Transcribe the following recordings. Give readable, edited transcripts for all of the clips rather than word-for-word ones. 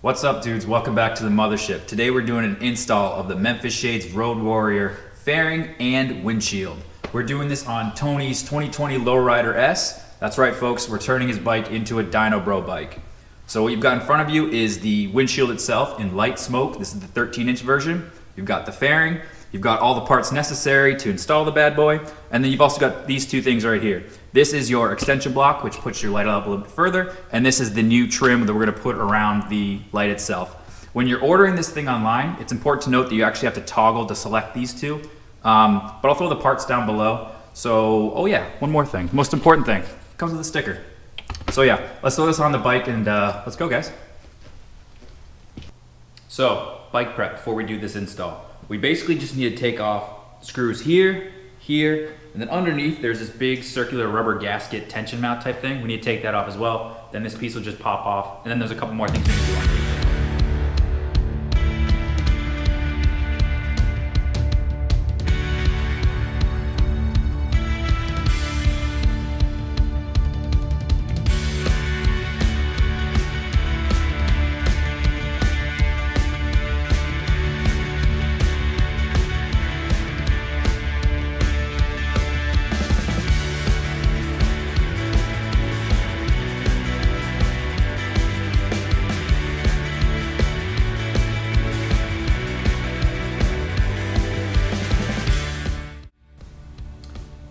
What's up, dudes? Welcome back to the mothership. Today we're doing an install of the Memphis Shades Road Warrior fairing and windshield. We're doing this on Tony's 2020 Lowrider S. That's right, folks, we're turning his bike into a dyno-bro bike. So what you've got in front of you is the windshield itself in light smoke. This is the 13-inch version. You've got the fairing. You've got all the parts necessary to install the bad boy. And then you've also got these two things right here. This is your extension block, which puts your light up a little bit further. And this is the new trim that we're gonna put around the light itself. When you're ordering this thing online, it's important to note that you actually have to toggle to select these two. But I'll throw the parts down below. So, oh yeah, one more thing. Most important thing, comes with a sticker. So yeah, let's throw this on the bike and let's go, guys. So, bike prep before we do this install. We basically just need to take off screws here, here, and then underneath there's this big circular rubber gasket tension mount type thing. We need to take that off as well. Then this piece will just pop off. And then there's a couple more things we need to do underneath.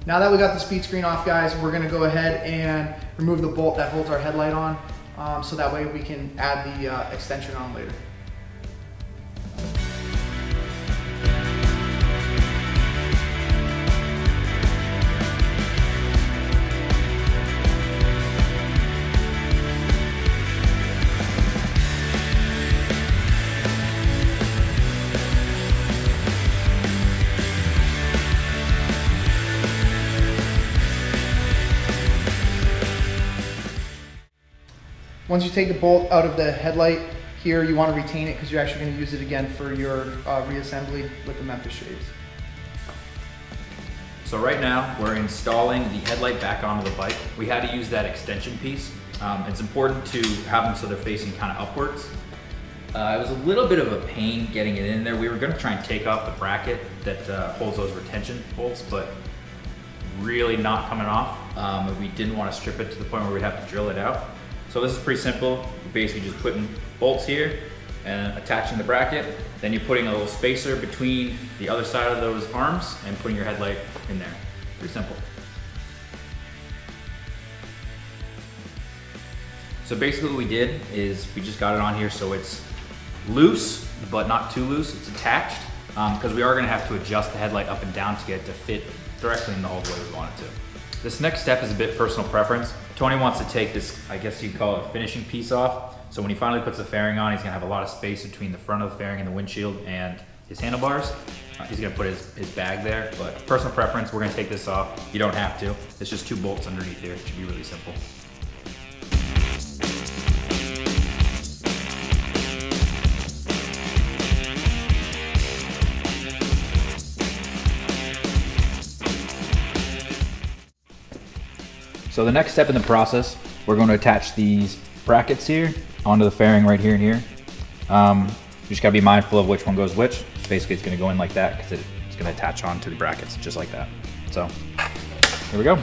Now that we got the speed screen off, guys, we're gonna go ahead and remove the bolt that holds our headlight on, so that way we can add the extension on later. Once you take the bolt out of the headlight here, you want to retain it because you're actually going to use it again for your reassembly with the Memphis Shades. So right now we're installing the headlight back onto the bike. We had to use that extension piece. It's important to have them so they're facing kind of upwards. It was a little bit of a pain getting it in there. We were going to try and take off the bracket that holds those retention bolts, but really not coming off. We didn't want to strip it to the point where we'd have to drill it out. So this is pretty simple. You're basically just putting bolts here and attaching the bracket. Then you're putting a little spacer between the other side of those arms and putting your headlight in there. Pretty simple. So basically what we did is we just got it on here so it's loose, but not too loose. It's attached because we are gonna have to adjust the headlight up and down to get it to fit directly in the hole the way we want it to. This next step is a bit personal preference. Tony wants to take this, I guess you'd call it a finishing piece off. So when he finally puts the fairing on, he's gonna have a lot of space between the front of the fairing and the windshield and his handlebars. He's gonna put his bag there, but personal preference, we're gonna take this off. You don't have to. It's just two bolts underneath here. It should be really simple. So the next step in the process, we're going to attach these brackets here onto the fairing right here and here. You just gotta be mindful of which one goes which. Basically it's gonna go in like that because it's gonna attach onto the brackets just like that. So here we go.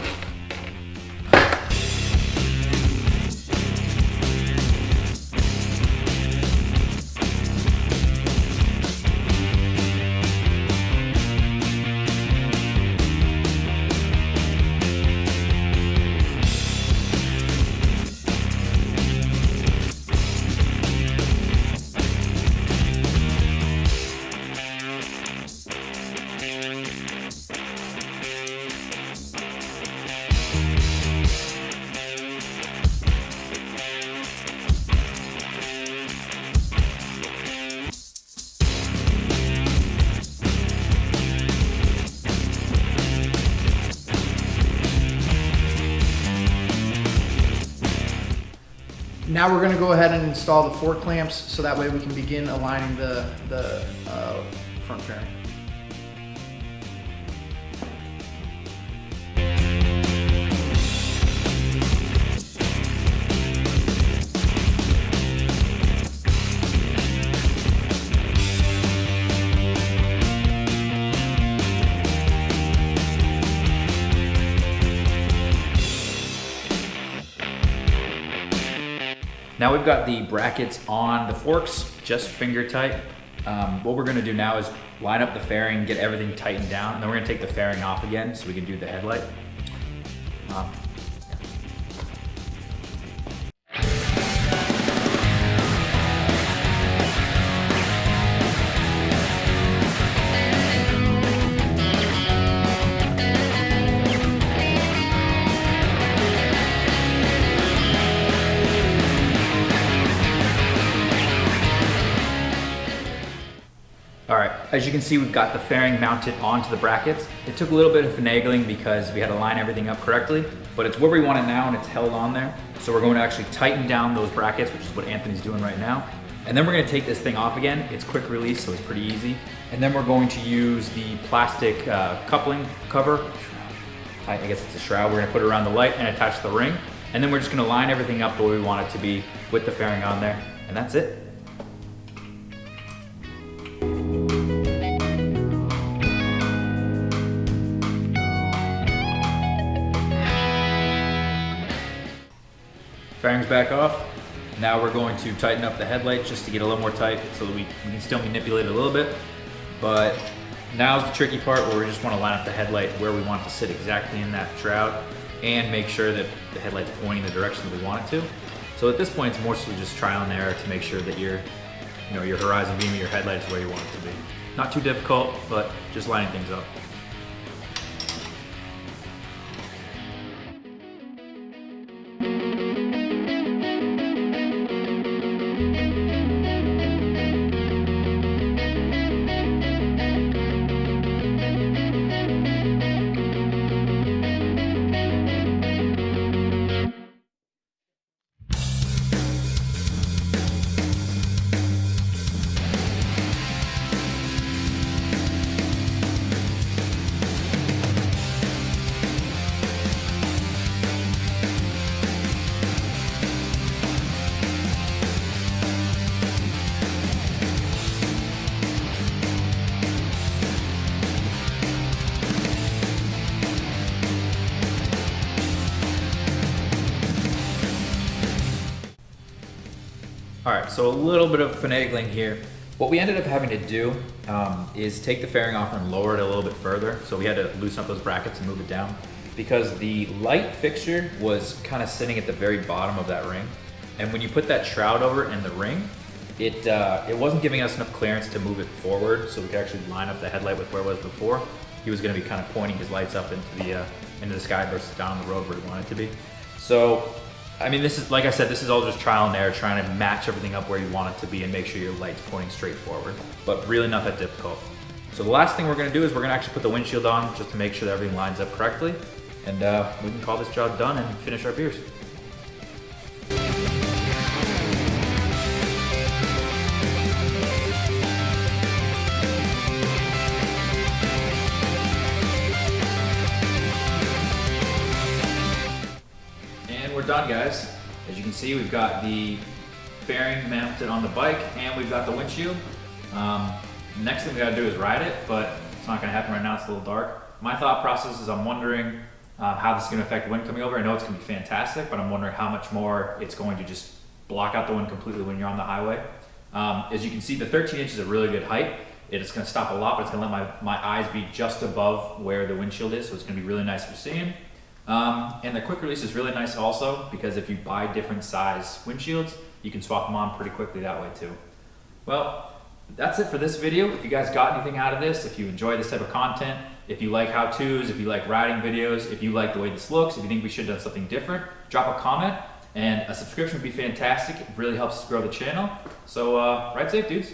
Now we're going to go ahead and install the fork clamps so that way we can begin aligning the front fairing. Now we've got the brackets on the forks, just finger tight. What we're gonna do now is line up the fairing, get everything tightened down, and then we're gonna take the fairing off again so we can do the headlight. All right, as you can see, we've got the fairing mounted onto the brackets. It took a little bit of finagling because we had to line everything up correctly, but it's where we want it now and it's held on there. So we're going to actually tighten down those brackets, which is what Anthony's doing right now. And then we're gonna take this thing off again. It's quick release, so it's pretty easy. And then we're going to use the plastic coupling cover. I guess it's a shroud. We're gonna put it around the light and attach the ring. And then we're just gonna line everything up the way we want it to be with the fairing on there. And that's it. Fairing's back off. Now we're going to tighten up the headlight just to get a little more tight so that we can still manipulate it a little bit. But now's the tricky part where we just want to line up the headlight where we want it to sit exactly in that shroud and make sure that the headlight's pointing the direction that we want it to. So at this point, it's more so just trial and error to make sure that your horizon beam of your headlight is where you want it to be. Not too difficult, but just lining things up. All right, so a little bit of finagling here. What we ended up having to do is take the fairing off and lower it a little bit further. So we had to loosen up those brackets and move it down because the light fixture was kind of sitting at the very bottom of that ring. And when you put that shroud over it in the ring, it wasn't giving us enough clearance to move it forward so we could actually line up the headlight with where it was before. He was gonna be kind of pointing his lights up into the sky versus down the road where he wanted it to be. So, I mean, this is, like I said, this is all just trial and error, trying to match everything up where you want it to be and make sure your light's pointing straight forward, but really not that difficult. So the last thing we're gonna do is we're gonna actually put the windshield on just to make sure that everything lines up correctly, and we can call this job done and finish our beers. We're done, guys. As you can see, we've got the fairing mounted on the bike and we've got the windshield. Next thing we gotta do is ride it, but it's not gonna happen right now, it's a little dark. My thought process is I'm wondering how this is gonna affect the wind coming over. I know it's gonna be fantastic, but I'm wondering how much more it's going to just block out the wind completely when you're on the highway. As you can see, the 13 inches is a really good height. It's gonna stop a lot, but it's gonna let my eyes be just above where the windshield is, so it's gonna be really nice for seeing. And the quick release is really nice also because if you buy different size windshields, you can swap them on pretty quickly that way too. Well, that's it for this video. If you guys got anything out of this, if you enjoy this type of content, if you like how-tos, if you like riding videos, if you like the way this looks, if you think we should have done something different, drop a comment and a subscription would be fantastic. It really helps us grow the channel. So ride safe, dudes.